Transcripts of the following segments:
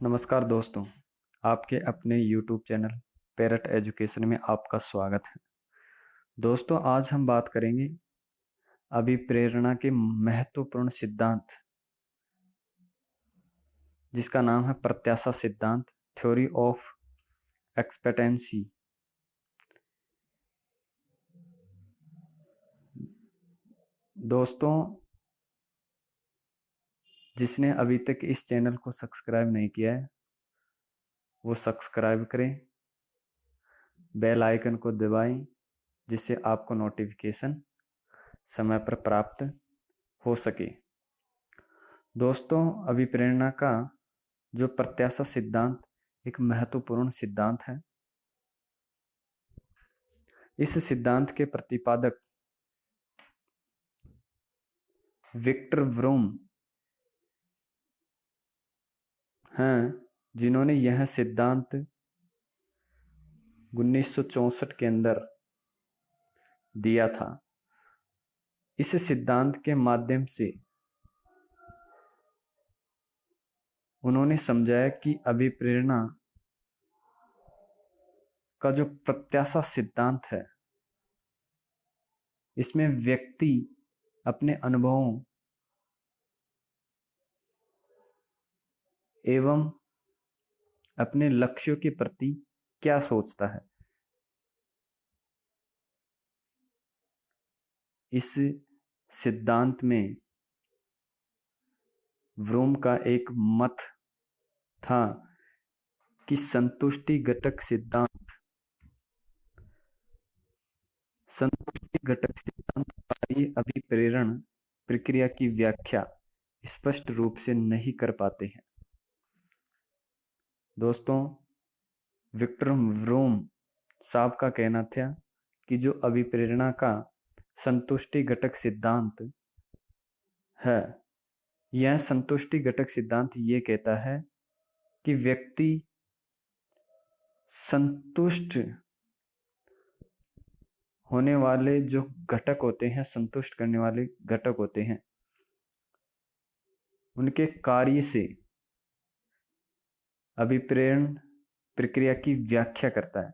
नमस्कार दोस्तों, आपके अपने YouTube चैनल पैरट एजुकेशन में आपका स्वागत है। दोस्तों, आज हम बात करेंगे अभिप्रेरणा के महत्वपूर्ण सिद्धांत, जिसका नाम है प्रत्याशा सिद्धांत, थ्योरी ऑफ एक्सपेक्टेंसी। दोस्तों, जिसने अभी तक इस चैनल को सब्सक्राइब नहीं किया है, वो सब्सक्राइब करें, बेल आइकन को दबाएं, जिससे आपको नोटिफिकेशन समय पर प्राप्त हो सके। दोस्तों, अभिप्रेरणा का जो प्रत्याशा सिद्धांत एक महत्वपूर्ण सिद्धांत है। इस सिद्धांत के प्रतिपादक विक्टर व्रूम हैं, जिन्होंने यह सिद्धांत 1964 के अंदर दिया था। इस सिद्धांत के माध्यम से उन्होंने समझाया कि अभिप्रेरणा का जो प्रत्याशा सिद्धांत है, इसमें व्यक्ति अपने अनुभवों एवं अपने लक्ष्यों के प्रति क्या सोचता है, इस सिद्धांत में व्रूम का एक मत था कि संतुष्टि घटक सिद्धांत कार्य अभिप्रेरण प्रक्रिया की व्याख्या स्पष्ट रूप से नहीं कर पाते हैं। दोस्तों, विक्टर व्रूम साहब का कहना था कि जो अभिप्रेरणा का संतुष्टि घटक सिद्धांत है, यह संतुष्टि घटक सिद्धांत ये कहता है कि व्यक्ति संतुष्ट होने वाले जो घटक होते हैं, संतुष्ट करने वाले घटक होते हैं, उनके कार्य से अभिप्रेरण प्रक्रिया की व्याख्या करता है,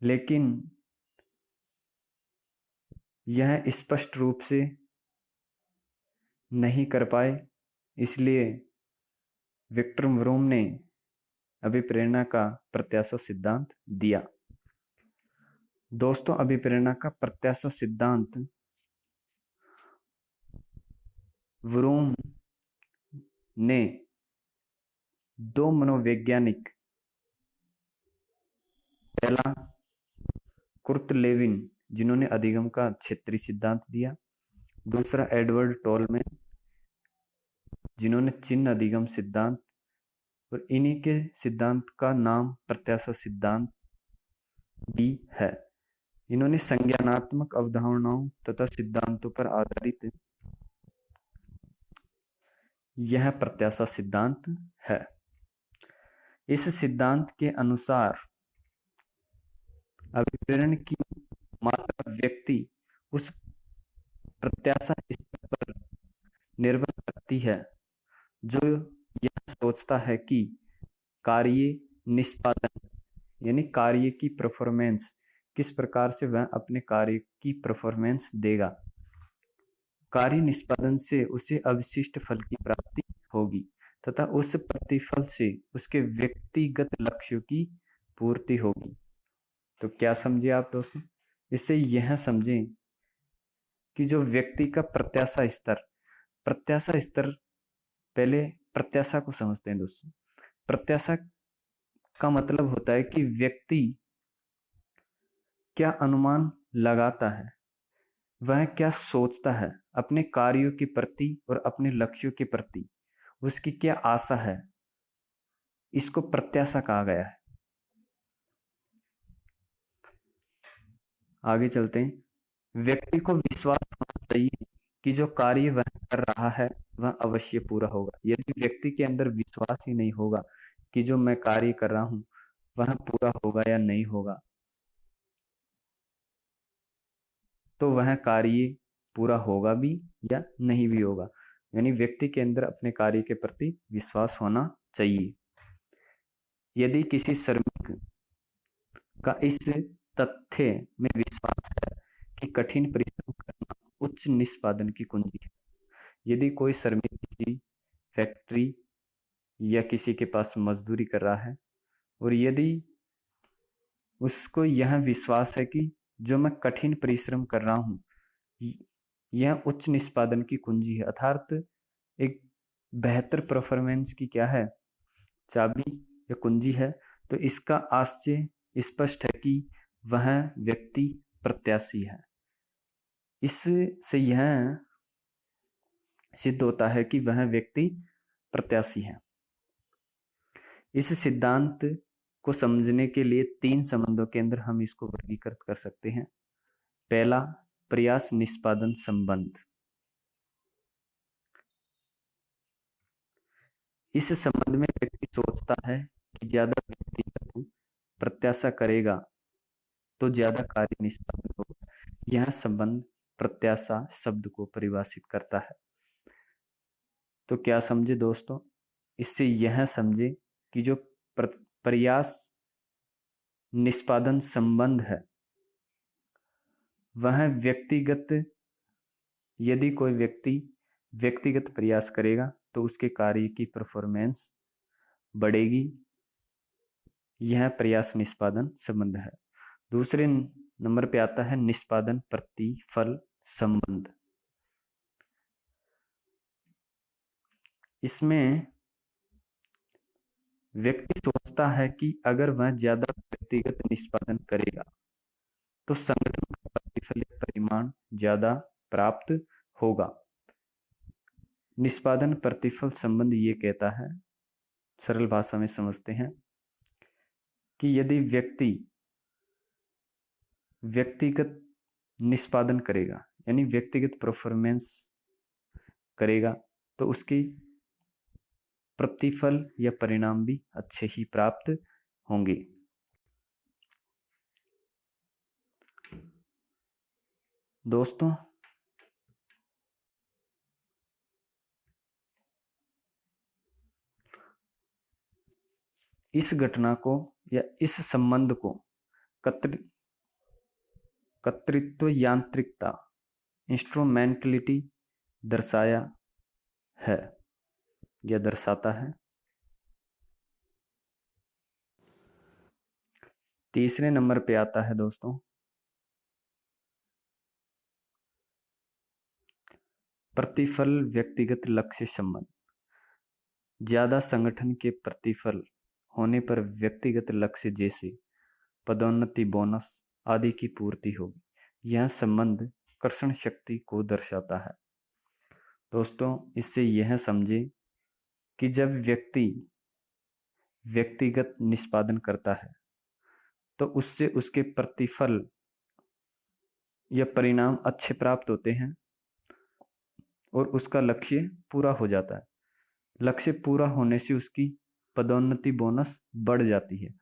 लेकिन यह स्पष्ट रूप से नहीं कर पाए। इसलिए विक्टर व्रूम ने अभिप्रेरणा का प्रत्याशा सिद्धांत दिया। दोस्तों, अभिप्रेरणा का प्रत्याशा सिद्धांत व्रूम ने दो मनोवैज्ञानिक, पहला कुर्ट लेविन, जिन्होंने अधिगम का क्षेत्रीय सिद्धांत दिया, दूसरा एडवर्ड टोलमैन, जिन्होंने चिन्ह अधिगम सिद्धांत, और इन्हीं के सिद्धांत का नाम प्रत्याशा सिद्धांत भी है। इन्होंने संज्ञानात्मक अवधारणाओं तथा सिद्धांतों पर आधारित यह प्रत्याशा सिद्धांत है। इस सिद्धांत के अनुसार अभिप्रेरण की मात्रा व्यक्ति उस प्रत्याशा स्तर पर निर्भर करती है जो यह सोचता है कि कार्य निष्पादन यानी कार्य की परफॉर्मेंस किस प्रकार से वह अपने कार्य की परफॉर्मेंस देगा। कार्य निष्पादन से उसे अवशिष्ट फल की प्राप्ति होगी तथा उस प्रतिफल से उसके व्यक्तिगत लक्ष्यों की पूर्ति होगी। तो क्या समझे आप दोस्तों? इससे यह समझें कि जो व्यक्ति का प्रत्याशा स्तर, पहले प्रत्याशा को समझते हैं दोस्तों। प्रत्याशा का मतलब होता है कि व्यक्ति क्या अनुमान लगाता है, वह क्या सोचता है अपने कार्यों के प्रति और अपने लक्ष्यों के प्रति, उसकी क्या आशा है, इसको प्रत्याशा कहा गया है। आगे चलते हैं। व्यक्ति को विश्वास होना चाहिए कि जो कार्य वह कर रहा है वह अवश्य पूरा होगा। यदि व्यक्ति के अंदर विश्वास ही नहीं होगा कि जो मैं कार्य कर रहा हूं वह पूरा होगा या नहीं होगा, तो वह कार्य पूरा होगा भी या नहीं भी होगा। यानी व्यक्ति के अंदर अपने कार्य के प्रति विश्वास होना चाहिए। यदि किसी श्रमिक का इस तथ्य में विश्वास है कि कठिन परिश्रम करना उच्च निष्पादन की कुंजी है। यदि कोई श्रमिक किसी फैक्ट्री या किसी के पास मजदूरी कर रहा है और यदि उसको यह विश्वास है कि जो मैं कठिन परिश्रम कर रहा हूँ यह उच्च निष्पादन की कुंजी है, अर्थात एक बेहतर परफॉर्मेंस की क्या है, चाबी या कुंजी है, तो इसका आशय स्पष्ट है कि वह व्यक्ति प्रत्याशी है। इससे यह सिद्ध होता है कि वह व्यक्ति प्रत्याशी है। इस सिद्धांत को समझने के लिए 3 संबंधों के अंदर हम इसको वर्गीकृत कर सकते हैं। पहला, प्रयास निष्पादन संबंध। इस संबंध में व्यक्ति सोचता है कि ज्यादा व्यक्तिगत प्रत्याशा करेगा तो ज्यादा कार्य निष्पादन होगा। यह संबंध प्रत्याशा शब्द को परिभाषित करता है। तो क्या समझे दोस्तों, इससे यह समझे कि जो प्रयास निष्पादन संबंध है वह यदि कोई व्यक्ति व्यक्तिगत प्रयास करेगा तो उसके कार्य की परफॉर्मेंस बढ़ेगी। यह प्रयास निष्पादन संबंध है। दूसरे नंबर पे आता है निष्पादन प्रतिफल संबंध। इसमें व्यक्ति सोचता है कि अगर वह ज्यादा व्यक्तिगत निष्पादन करेगा तो संगठन का प्रतिफल या परिमाण ज्यादा प्राप्त होगा। निष्पादन प्रतिफल संबंध ये कहता है, सरल भाषा में समझते हैं, कि यदि व्यक्ति व्यक्तिगत निष्पादन करेगा यानी व्यक्तिगत परफॉर्मेंस करेगा तो उसकी प्रतिफल या परिणाम भी अच्छे ही प्राप्त होंगे। दोस्तों, इस घटना को या इस संबंध को कर्तृत्व यांत्रिकता इंस्ट्रूमेंटलिटी दर्शाया है या दर्शाता है। तीसरे नंबर पे आता है दोस्तों प्रतिफल व्यक्तिगत लक्ष्य संबंध। ज्यादा संगठन के प्रतिफल होने पर व्यक्तिगत लक्ष्य जैसे पदोन्नति, बोनस आदि की पूर्ति होगी। यह संबंध कर्षण शक्ति को दर्शाता है। दोस्तों, इससे यह समझे कि जब व्यक्ति व्यक्तिगत निष्पादन करता है तो उससे उसके प्रतिफल या परिणाम अच्छे प्राप्त होते हैं और उसका लक्ष्य पूरा हो जाता है। लक्ष्य पूरा होने से उसकी पदोन्नति, बोनस बढ़ जाती है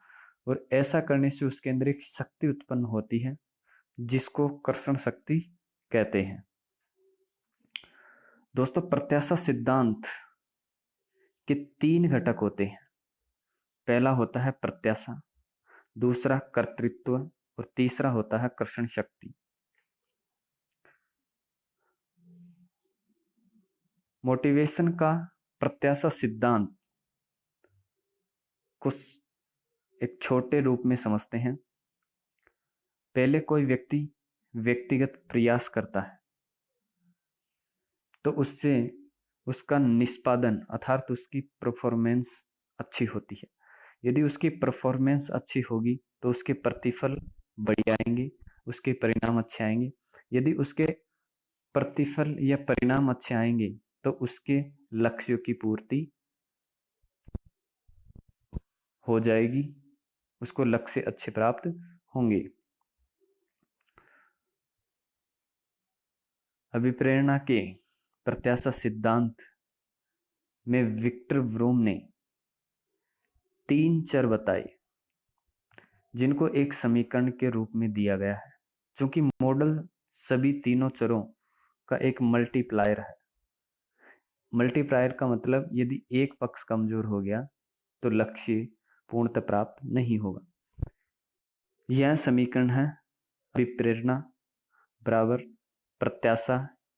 और ऐसा करने से उसके अंदर एक शक्ति उत्पन्न होती है जिसको कर्षण शक्ति कहते हैं। दोस्तों, प्रत्याशा सिद्धांत के 3 घटक होते हैं। पहला होता है प्रत्याशा, दूसरा कर्तृत्व और तीसरा होता है कर्षण शक्ति। मोटिवेशन का प्रत्याशा सिद्धांत को एक छोटे रूप में समझते हैं। पहले कोई व्यक्ति व्यक्तिगत प्रयास करता है तो उससे उसका निष्पादन अर्थात उसकी परफॉर्मेंस अच्छी होती है। यदि उसकी परफॉर्मेंस अच्छी होगी तो उसके प्रतिफल बढ़ आएंगे, उसके परिणाम अच्छे आएंगे। यदि उसके प्रतिफल या परिणाम अच्छे आएंगे तो उसके लक्ष्यों की पूर्ति हो जाएगी, उसको लक्ष्य अच्छे प्राप्त होंगे। अभिप्रेरणा के प्रत्याशा सिद्धांत में विक्टर व्रूम ने 3 चर बताए जिनको एक समीकरण के रूप में दिया गया है। क्योंकि मॉडल सभी तीनों चरों का एक मल्टीप्लायर है। मल्टीप्लायर का मतलब यदि एक पक्ष कमजोर हो गया तो लक्ष्य पूर्णतः प्राप्त नहीं होगा। यह समीकरण है अभिप्रेरणा बराबर प्रत्याशा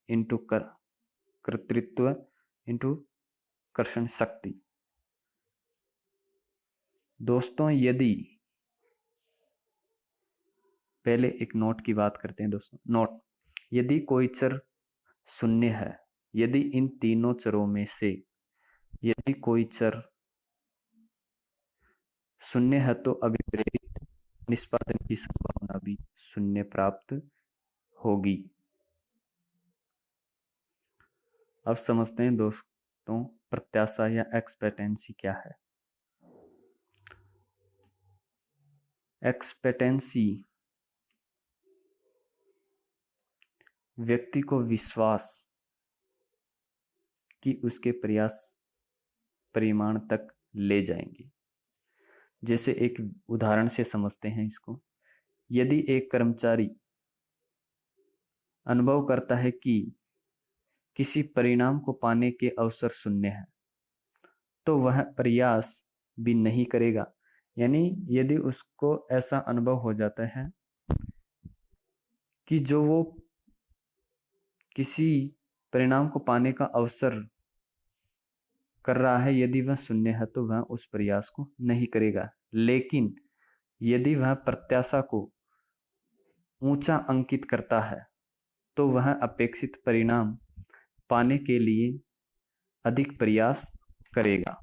इंटू कर्तृत्व इंटू कर्षण शक्ति। दोस्तों यदि पहले एक नोट की बात करते हैं दोस्तों। नोट, यदि कोई चर शून्य है, यदि इन तीनों चरों में से यदि कोई चर शून्य है तो अभिप्रेरित निष्पादन की संभावना भी शून्य प्राप्त होगी। अब समझते हैं दोस्तों प्रत्याशा या एक्सपेक्टेंसी क्या है। एक्सपेक्टेंसी व्यक्ति को विश्वास कि उसके प्रयास परिमाण तक ले जाएंगे। जैसे एक उदाहरण से समझते हैं इसको। यदि एक कर्मचारी अनुभव करता है कि किसी परिणाम को पाने के अवसर शून्य है, तो वह प्रयास भी नहीं करेगा। यानी यदि उसको ऐसा अनुभव हो जाता है कि जो वो किसी परिणाम को पाने का अवसर कर रहा है, यदि वह शून्य है तो वह उस प्रयास को नहीं करेगा। लेकिन यदि वह प्रत्याशा को ऊंचा अंकित करता है तो वह अपेक्षित परिणाम पाने के लिए अधिक प्रयास करेगा।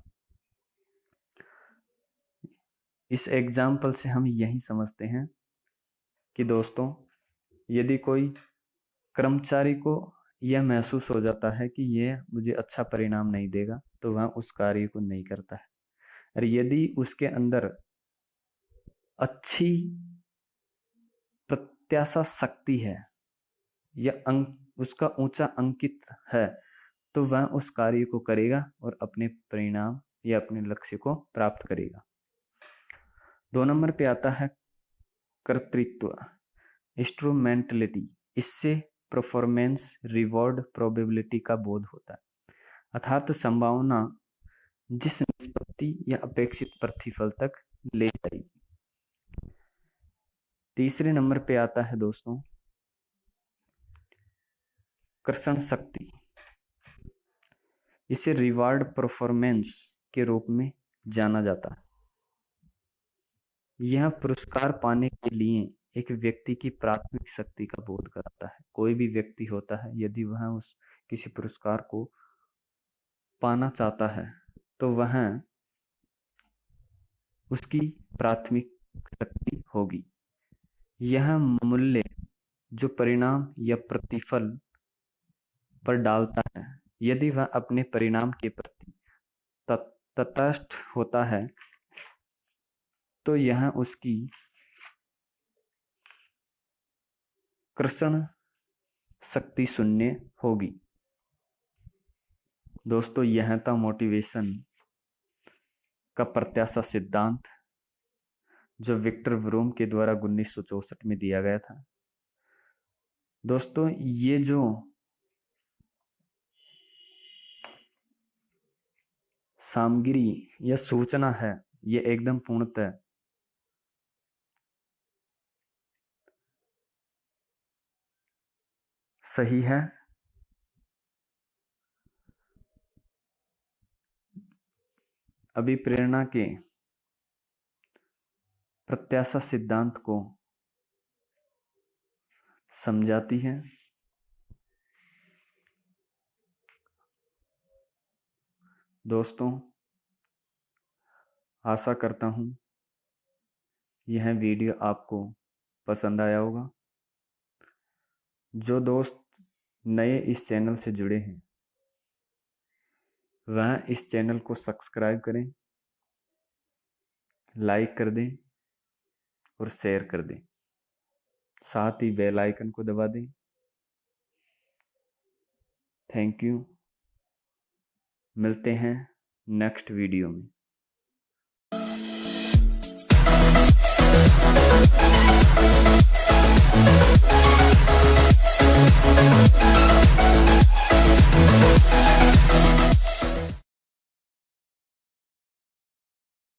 इस एग्जाम्पल से हम यही समझते हैं कि दोस्तों यदि कोई कर्मचारी को यह महसूस हो जाता है कि यह मुझे अच्छा परिणाम नहीं देगा, तो वह उस कार्य को नहीं करता है। और यदि उसके अंदर अच्छी प्रत्याशा शक्ति है या उसका ऊंचा अंकित है, तो वह उस कार्य को करेगा और अपने परिणाम या अपने लक्ष्य को प्राप्त करेगा। 2 नंबर पे आता है कर्तृत्व, इंस्ट्रूमेंटलिटी। इससे परफॉर्मेंस रिवॉर्ड प्रोबेबिलिटी का बोध होता है, अर्थात संभावना जिस निष्पत्ति या अपेक्षित प्रतिफल तक ले जाएगी। 3 नंबर पे आता है दोस्तों कर्षण शक्ति। इसे रिवार्ड परफॉर्मेंस के रूप में जाना जाता है। यह पुरस्कार पाने के लिए एक व्यक्ति की प्राथमिक शक्ति का बोध कराता है। कोई भी व्यक्ति होता है, यदि वह उस किसी पुरस्कार को पाना चाहता है तो वह उसकी प्राथमिक शक्ति होगी। यह मूल्य जो परिणाम या प्रतिफल पर डालता है, यदि वह अपने परिणाम के प्रति तटस्थ होता है तो यह उसकी कर्षण शक्ति शून्य होगी। दोस्तों यह था मोटिवेशन का प्रत्याशा सिद्धांत, जो विक्टर व्रूम के द्वारा 1964 में दिया गया था। दोस्तों ये जो सामग्री या सूचना है, ये एकदम पूर्णतः सही है। अभिप्रेरणा के प्रत्याशा सिद्धांत को समझाती है। दोस्तों आशा करता हूं यह वीडियो आपको पसंद आया होगा। जो दोस्त नए इस चैनल से जुड़े हैं वह इस चैनल को सब्सक्राइब करें, लाइक कर दें और शेयर कर दें, साथ ही बेल आइकन को दबा दें। Thank you. मिलते हैं नेक्स्ट वीडियो में।